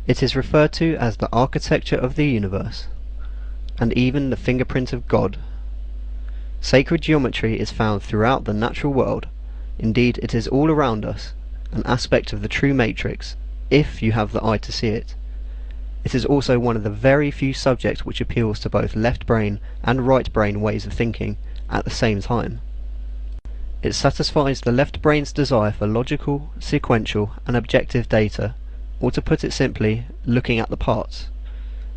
It is referred to as the architecture of the universe, and even the fingerprint of God. Sacred geometry is found throughout the natural world. Indeed, it is all around us, an aspect of the true matrix, if you have the eye to see it. It is also one of the very few subjects which appeals to both left brain and right brain ways of thinking at the same time. It satisfies the left brain's desire for logical, sequential, and objective data, or to put it simply, looking at the parts.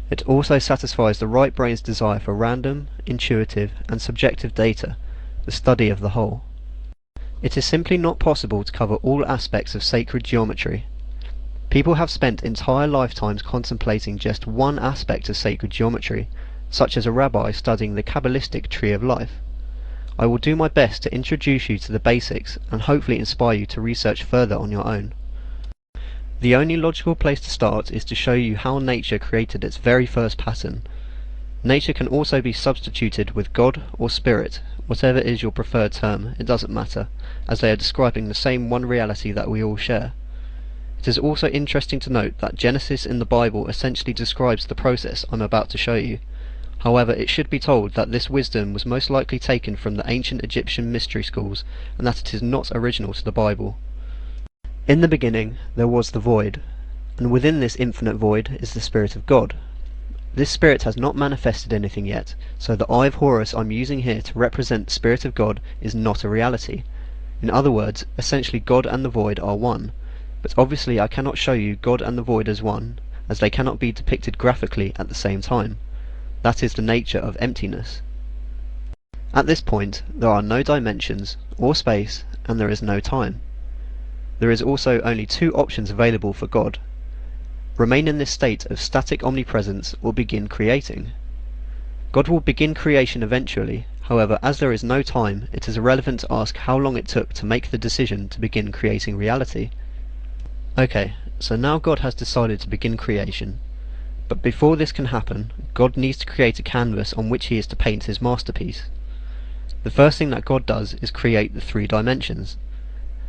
It also satisfies the right brain's desire for random, intuitive, and subjective data, the study of the whole. It is simply not possible to cover all aspects of sacred geometry. People have spent entire lifetimes contemplating just one aspect of sacred geometry, such as a rabbi studying the Kabbalistic tree of life. I will do my best to introduce you to the basics and hopefully inspire you to research further on your own. The only logical place to start is to show you how nature created its very first pattern. Nature can also be substituted with God or Spirit, whatever is your preferred term, it doesn't matter, as they are describing the same one reality that we all share. It is also interesting to note that Genesis in the Bible essentially describes the process I'm about to show you. However, it should be told that this wisdom was most likely taken from the ancient Egyptian mystery schools, and that it is not original to the Bible. In the beginning there was the void, and within this infinite void is the Spirit of God. This Spirit has not manifested anything yet, so the Eye of Horus I'm using here to represent the Spirit of God is not a reality. In other words, essentially God and the void are one. But obviously I cannot show you God and the void as one, as they cannot be depicted graphically at the same time. That is the nature of emptiness. At this point, there are no dimensions, or space, and there is no time. There is also only two options available for God. Remain in this state of static omnipresence or begin creating. God will begin creation eventually, however, as there is no time, it is irrelevant to ask how long it took to make the decision to begin creating reality. Okay, so now God has decided to begin creation. But before this can happen, God needs to create a canvas on which he is to paint his masterpiece. The first thing that God does is create the three dimensions.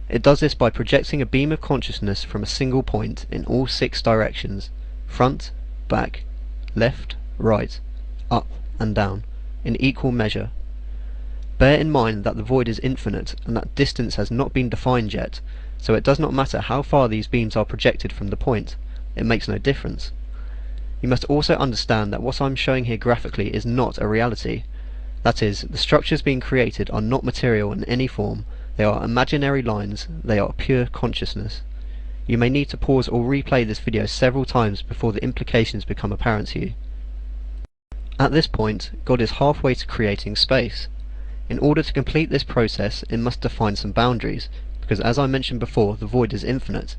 It does this by projecting a beam of consciousness from a single point in all 6 directions, front, back, left, right, up and down, in equal measure. Bear in mind that the void is infinite and that distance has not been defined yet, so it does not matter how far these beams are projected from the point, it makes no difference. You must also understand that what I'm showing here graphically is not a reality. That is, the structures being created are not material in any form, they are imaginary lines, they are pure consciousness. You may need to pause or replay this video several times before the implications become apparent to you. At this point, God is halfway to creating space. In order to complete this process, it must define some boundaries, because as I mentioned before, the void is infinite,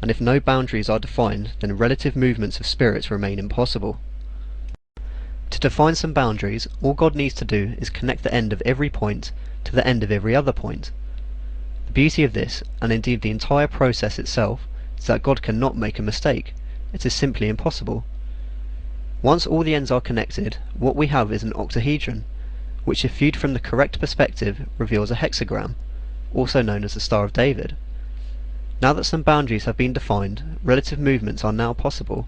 and if no boundaries are defined, then relative movements of spirits remain impossible. To define some boundaries, all God needs to do is connect the end of every point to the end of every other point. The beauty of this, and indeed the entire process itself, is that God cannot make a mistake. It is simply impossible. Once all the ends are connected, what we have is an octahedron, which if viewed from the correct perspective reveals a hexagram, also known as the Star of David. Now that some boundaries have been defined, relative movements are now possible.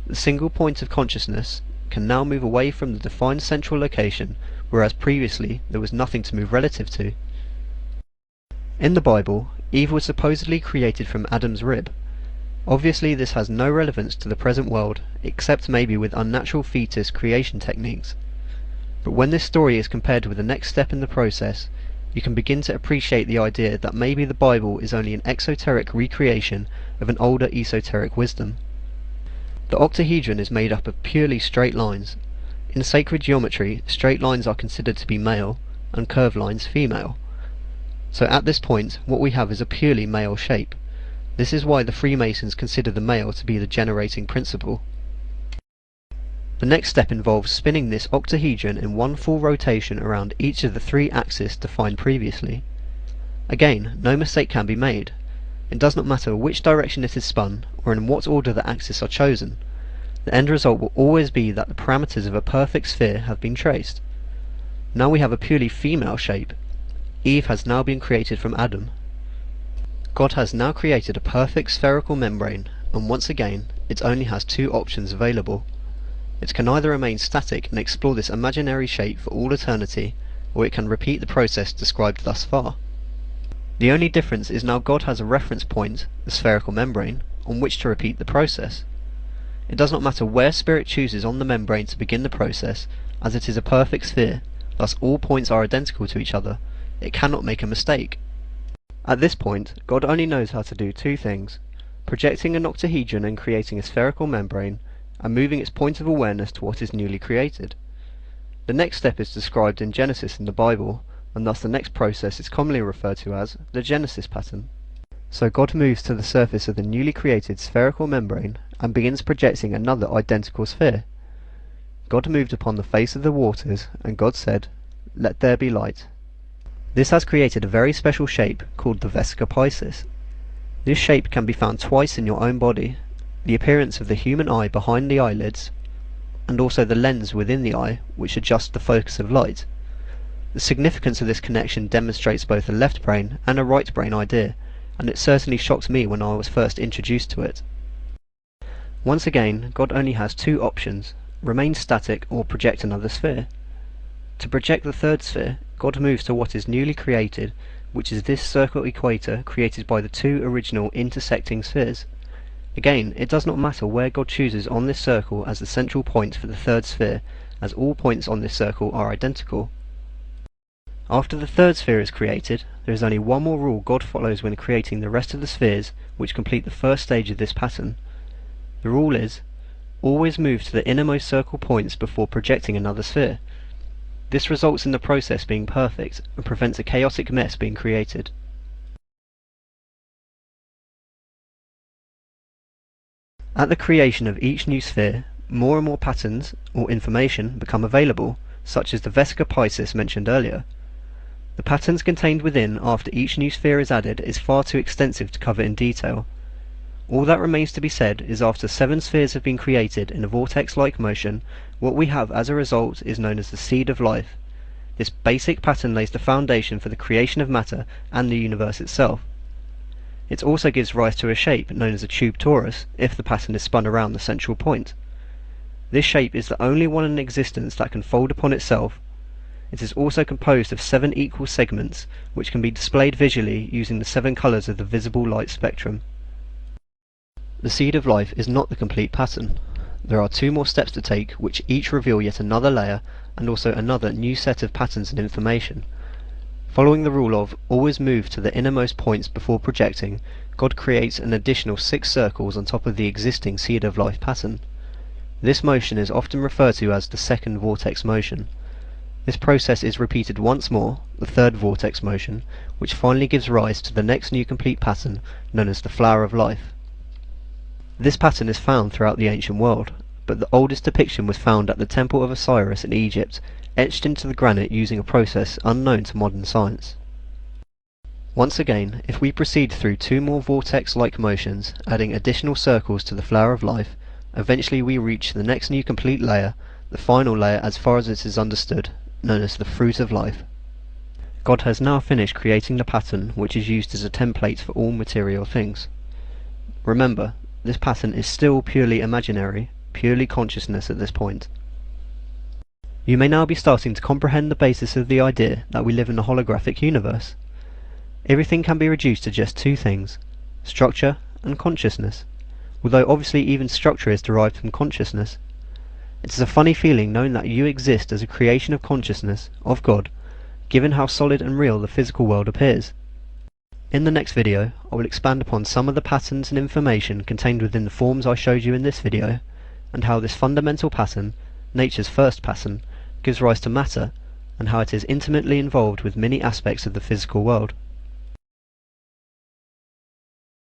The single point of consciousness can now move away from the defined central location, whereas previously there was nothing to move relative to. In the Bible, Eve was supposedly created from Adam's rib. Obviously this has no relevance to the present world, except maybe with unnatural fetus creation techniques. But when this story is compared with the next step in the process, you can begin to appreciate the idea that maybe the Bible is only an exoteric recreation of an older esoteric wisdom. The octahedron is made up of purely straight lines. In sacred geometry, straight lines are considered to be male, and curved lines female. So at this point, what we have is a purely male shape. This is why the Freemasons consider the male to be the generating principle. The next step involves spinning this octahedron in one full rotation around each of the 3 axes defined previously. Again, no mistake can be made. It does not matter which direction it is spun, or in what order the axes are chosen. The end result will always be that the parameters of a perfect sphere have been traced. Now we have a purely female shape. Eve has now been created from Adam. God has now created a perfect spherical membrane, and once again, it only has two options available. It can either remain static and explore this imaginary shape for all eternity, or it can repeat the process described thus far. The only difference is now God has a reference point, the spherical membrane, on which to repeat the process. It does not matter where Spirit chooses on the membrane to begin the process, as it is a perfect sphere, thus all points are identical to each other. It cannot make a mistake. At this point, God only knows how to do two things: projecting an octahedron and creating a spherical membrane, and moving its point of awareness to what is newly created. The next step is described in Genesis in the Bible, and thus the next process is commonly referred to as the Genesis pattern. So God moves to the surface of the newly created spherical membrane and begins projecting another identical sphere. God moved upon the face of the waters, and God said, "Let there be light." This has created a very special shape called the Vesica Pisces. This shape can be found twice in your own body: the appearance of the human eye behind the eyelids, and also the lens within the eye which adjusts the focus of light. The significance of this connection demonstrates both a left brain and a right brain idea, and it certainly shocked me when I was first introduced to it. Once again, God only has two options: remain static or project another sphere. To project the third sphere, God moves to what is newly created, which is this circle equator created by the two original intersecting spheres. Again, it does not matter where God chooses on this circle as the central point for the third sphere, as all points on this circle are identical. After the third sphere is created, there is only one more rule God follows when creating the rest of the spheres which complete the first stage of this pattern. The rule is, always move to the innermost circle points before projecting another sphere. This results in the process being perfect and prevents a chaotic mess being created. At the creation of each new sphere, more and more patterns or information become available, such as the Vesica Pisces mentioned earlier. The patterns contained within after each new sphere is added is far too extensive to cover in detail. All that remains to be said is after 7 spheres have been created in a vortex-like motion, what we have as a result is known as the seed of life. This basic pattern lays the foundation for the creation of matter and the universe itself. It also gives rise to a shape known as a tube torus if the pattern is spun around the central point. This shape is the only one in existence that can fold upon itself. It is also composed of 7 equal segments, which can be displayed visually using the 7 colours of the visible light spectrum. The seed of life is not the complete pattern. There are 2 more steps to take, which each reveal yet another layer and also another new set of patterns and information. Following the rule of always move to the innermost points before projecting, God creates an additional 6 circles on top of the existing seed of life pattern. This motion is often referred to as the second vortex motion. This process is repeated once more, the third vortex motion, which finally gives rise to the next new complete pattern known as the flower of life. This pattern is found throughout the ancient world, but the oldest depiction was found at the Temple of Osiris in Egypt, etched into the granite using a process unknown to modern science. Once again, if we proceed through 2 more vortex-like motions, adding additional circles to the flower of life, eventually we reach the next new complete layer, the final layer as far as it is understood, known as the fruit of life. God has now finished creating the pattern which is used as a template for all material things. Remember, this pattern is still purely imaginary, purely consciousness at this point. You may now be starting to comprehend the basis of the idea that we live in a holographic universe. Everything can be reduced to just 2 things: structure and consciousness, although obviously even structure is derived from consciousness. It is a funny feeling knowing that you exist as a creation of consciousness, of God, given how solid and real the physical world appears. In the next video, I will expand upon some of the patterns and information contained within the forms I showed you in this video, and how this fundamental pattern, nature's first pattern, gives rise to matter, and how it is intimately involved with many aspects of the physical world.